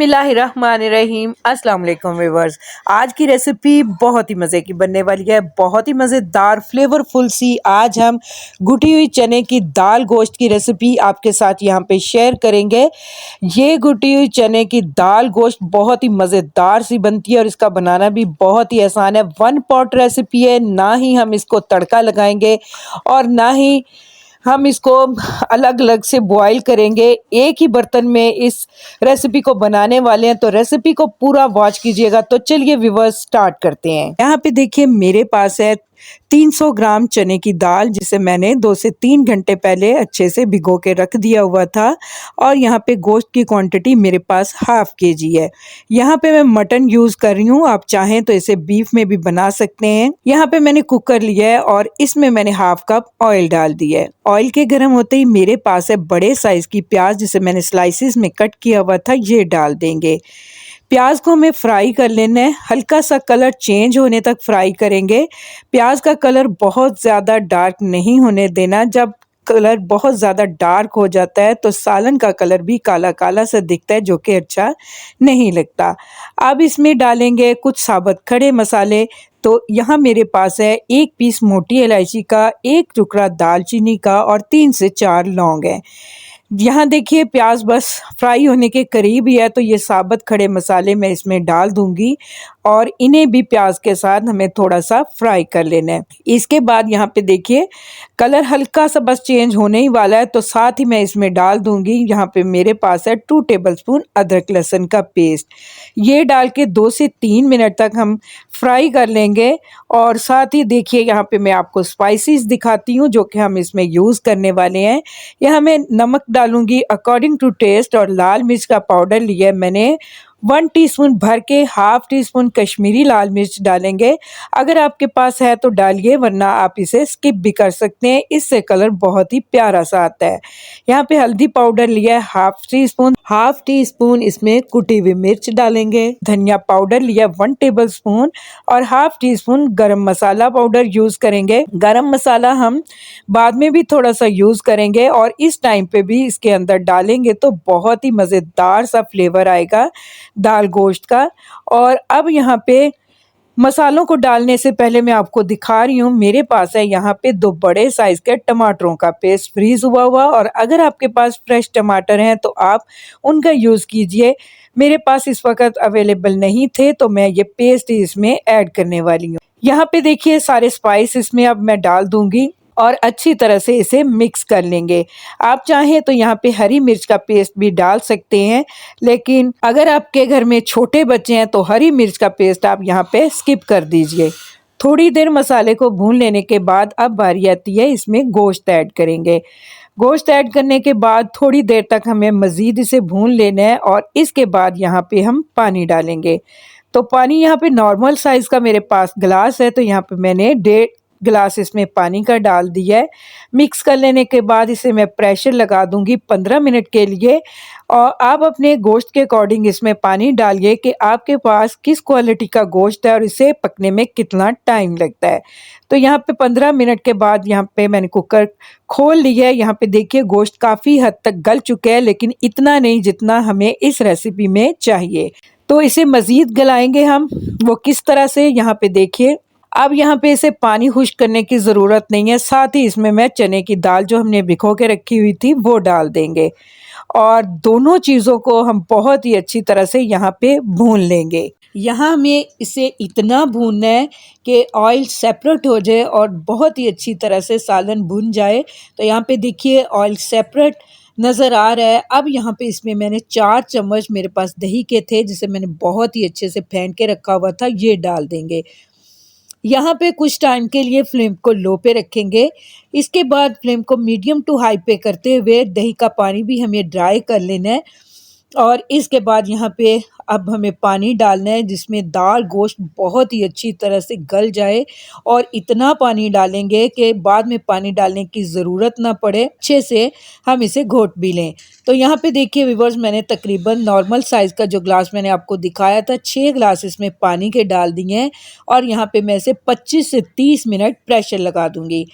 बिस्मिल्लाहिर्रहमानिर्रहीम अस्सलाम वालेकुम व्यूअर्स। आज की रेसिपी बहुत ही मज़े की बनने वाली है, बहुत ही मज़ेदार फ्लेवरफुल सी। आज हम गुटी हुई चने की दाल गोश्त की रेसिपी आपके साथ यहाँ पे शेयर करेंगे। ये गुटी हुई चने की दाल गोश्त बहुत ही मज़ेदार सी बनती है और इसका बनाना भी बहुत ही आसान है। वन पॉट रेसिपी है, ना ही हम इसको तड़का लगाएंगे और ना ही हम इसको अलग अलग से बॉईल करेंगे। एक ही बर्तन में इस रेसिपी को बनाने वाले हैं, तो रेसिपी को पूरा वॉच कीजिएगा। तो चलिए व्यूअर्स स्टार्ट करते हैं। यहाँ पे देखिए मेरे पास है 300 ग्राम चने की दाल, जिसे मैंने 2 से 3 घंटे पहले अच्छे से भिगो के रख दिया हुआ था। और यहाँ पे गोश्त की क्वांटिटी मेरे पास हाफ केजी है। यहाँ पे मैं मटन यूज़ कर रही हूँ, आप चाहें तो इसे बीफ में भी बना सकते हैं। यहाँ पे मैंने कुकर लिया है और इसमें मैंने हाफ कप ऑयल डाल दिया है। ऑयल के गर्म होते ही मेरे पास है बड़े साइज की प्याज, जिसे मैंने स्लाइसिस में कट किया हुआ था, ये डाल देंगे। प्याज को हमें फ्राई कर लेना है, हल्का सा कलर चेंज होने तक फ्राई करेंगे। प्याज का कलर बहुत ज़्यादा डार्क नहीं होने देना। जब कलर बहुत ज़्यादा डार्क हो जाता है तो सालन का कलर भी काला काला सा दिखता है, जो कि अच्छा नहीं लगता। अब इसमें डालेंगे कुछ साबुत खड़े मसाले। तो यहाँ मेरे पास है 1 पीस मोटी इलायची का, 1 टुकड़ा दालचीनी का और 3 से 4 लौंग है। यहाँ देखिए प्याज बस फ्राई होने के करीब ही है, तो ये साबुत खड़े मसाले मैं इसमें डाल दूंगी और इन्हें भी प्याज के साथ हमें थोड़ा सा फ्राई कर लेना है। इसके बाद यहाँ पे देखिए कलर हल्का सा बस चेंज होने ही वाला है, तो साथ ही मैं इसमें डाल दूंगी। यहाँ पे मेरे पास है 2 टेबलस्पून अदरक लहसुन का पेस्ट। ये डाल के 2 से 3 मिनट तक हम फ्राई कर लेंगे। और साथ ही देखिए यहाँ पे मैं आपको स्पाइसेस दिखाती हूँ जो कि हम इसमें यूज़ करने वाले हैं। यहाँ मैं नमक डालूंगी अकॉर्डिंग टू टेस्ट, और लाल मिर्च का पाउडर लिया है मैंने 1 टीस्पून भर के। हाफ टी स्पून कश्मीरी लाल मिर्च डालेंगे। अगर आपके पास है तो डालिए, वरना आप इसे स्किप भी कर सकते हैं, इससे कलर बहुत ही प्यारा सा आता है। यहाँ पे हल्दी पाउडर लिया है हाफ टी स्पून इसमें कुटी हुई मिर्च डालेंगे। धनिया पाउडर लिया 1 टेबल स्पून और हाफ टी स्पून गरम मसाला पाउडर यूज करेंगे। गरम मसाला हम बाद में भी थोड़ा सा यूज करेंगे और इस टाइम पे भी इसके अंदर डालेंगे तो बहुत ही मजेदार सा फ्लेवर आएगा दाल गोश्त का। और अब यहाँ पे मसालों को डालने से पहले मैं आपको दिखा रही हूँ, मेरे पास है यहाँ पे 2 बड़े साइज के टमाटरों का पेस्ट फ्रीज हुआ। और अगर आपके पास फ्रेश टमाटर हैं तो आप उनका यूज़ कीजिए। मेरे पास इस वक्त अवेलेबल नहीं थे, तो मैं ये पेस्ट इसमें ऐड करने वाली हूँ। यहाँ पे देखिए सारे स्पाइस इसमें अब मैं डाल दूंगी और अच्छी तरह से इसे मिक्स कर लेंगे। आप चाहें तो यहाँ पे हरी मिर्च का पेस्ट भी डाल सकते हैं, लेकिन अगर आपके घर में छोटे बच्चे हैं तो हरी मिर्च का पेस्ट आप यहाँ पे स्किप कर दीजिए। थोड़ी देर मसाले को भून लेने के बाद अब बारी आती है इसमें गोश्त ऐड करेंगे। गोश्त ऐड करने के बाद थोड़ी देर तक हमें मज़ीद इसे भून लेना है और इसके बाद यहाँ पे हम पानी डालेंगे। तो पानी यहाँ पे नॉर्मल साइज़ का मेरे पास गिलास है, तो यहाँ पे मैंने 1.5 गिलास इसमें पानी का डाल दिया है। मिक्स कर लेने के बाद इसे मैं प्रेशर लगा दूंगी 15 मिनट के लिए। और आप अपने गोश्त के अकॉर्डिंग इसमें पानी डालिए कि आपके पास किस क्वालिटी का गोश्त है और इसे पकने में कितना टाइम लगता है। तो यहाँ पे 15 मिनट के बाद यहाँ पे मैंने कुकर खोल लिया है। यहाँ पे देखिए गोश्त काफ़ी हद तक गल चुका है, लेकिन इतना नहीं जितना हमें इस रेसिपी में चाहिए। तो इसे मज़ीद गलाएंगे हम, वो किस तरह से यहाँ पे देखिए। अब यहाँ पे इसे पानी खुश्क करने की ज़रूरत नहीं है, साथ ही इसमें मैं चने की दाल जो हमने भिगो के रखी हुई थी वो डाल देंगे और दोनों चीज़ों को हम बहुत ही अच्छी तरह से यहाँ पे भून लेंगे। यहाँ हमें इसे इतना भूनना है कि ऑयल सेपरेट हो जाए और बहुत ही अच्छी तरह से सालन भुन जाए। तो यहाँ पे देखिए ऑयल सेपरेट नज़र आ रहा है। अब यहाँ पे इसमें मैंने 4 चम्मच मेरे पास दही के थे, जिसे मैंने बहुत ही अच्छे से फेंट के रखा हुआ था, ये डाल देंगे। यहाँ पे कुछ टाइम के लिए फ्लेम को लो पे रखेंगे। इसके बाद फ्लेम को मीडियम टू हाई पे करते हुए दही का पानी भी हमें ड्राई कर लेना है। और इसके बाद यहाँ पे अब हमें पानी डालना है जिसमें दाल गोश्त बहुत ही अच्छी तरह से गल जाए, और इतना पानी डालेंगे कि बाद में पानी डालने की ज़रूरत ना पड़े, अच्छे से हम इसे घोट भी लें। तो यहाँ पे देखिए व्यूअर्स, मैंने तकरीबन नॉर्मल साइज़ का जो ग्लास मैंने आपको दिखाया था 6 ग्लास इसमें पानी के डाल दिए हैं और यहाँ पे मैं इसे 25 से 30 मिनट प्रेशर लगा दूँगी।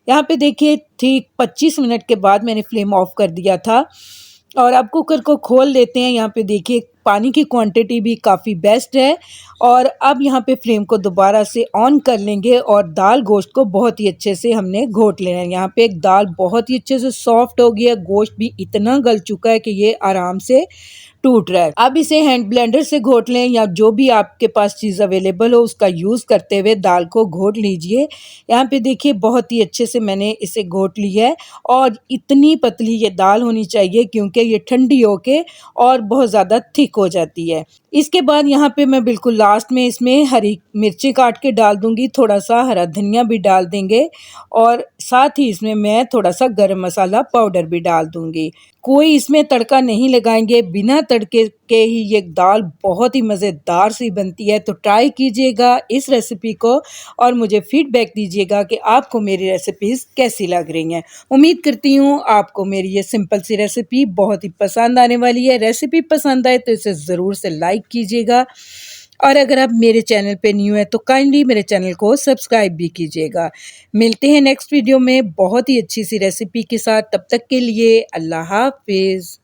यहाँ पे देखिए ठीक 25 मिनट के बाद मैंने फ्लेम ऑफ कर दिया था। और अब कुकर को खोल लेते हैं। यहाँ पे देखिए पानी की क्वांटिटी भी काफ़ी बेस्ट है। और अब यहाँ पे फ्लेम को दोबारा से ऑन कर लेंगे और दाल गोश्त को बहुत ही अच्छे से हमने घोट लेना है। यहाँ पे एक दाल बहुत ही अच्छे से सॉफ्ट हो गई है, गोश्त भी इतना गल चुका है कि ये आराम से टूट रहा है। अब इसे हैंड ब्लेंडर से घोट लें या जो भी आपके पास चीज़ अवेलेबल हो उसका यूज़ करते हुए दाल को घोट लीजिए। यहाँ पे देखिए बहुत ही अच्छे से मैंने इसे घोट लिया है और इतनी पतली ये दाल होनी चाहिए क्योंकि ये ठंडी होके और बहुत ज़्यादा थिक हो जाती है। इसके बाद यहाँ पे मैं बिल्कुल लास्ट में इसमें हरी मिर्ची काट के डाल दूँगी, थोड़ा-सा हरा धनिया भी डाल देंगे और साथ ही इसमें मैं थोड़ा-सा गरम मसाला पाउडर भी डाल दूँगी। कोई इसमें तड़का नहीं लगाएंगे, बिना तड़के के ही ये दाल बहुत ही मज़ेदार सी बनती है। तो ट्राई कीजिएगा इस रेसिपी को और मुझे फीडबैक दीजिएगा कि आपको मेरी रेसिपीज़ कैसी लग रही हैं। उम्मीद करती हूँ आपको मेरी ये सिंपल सी रेसिपी बहुत ही पसंद आने वाली है। रेसिपी पसंद आए तो इसे ज़रूर से लाइक कीजिएगा और अगर आप मेरे चैनल पे न्यू हैं तो काइंडली मेरे चैनल को सब्सक्राइब भी कीजिएगा। मिलते हैं नेक्स्ट वीडियो में बहुत ही अच्छी सी रेसिपी के साथ। तब तक के लिए अल्लाह हाफ़िज़।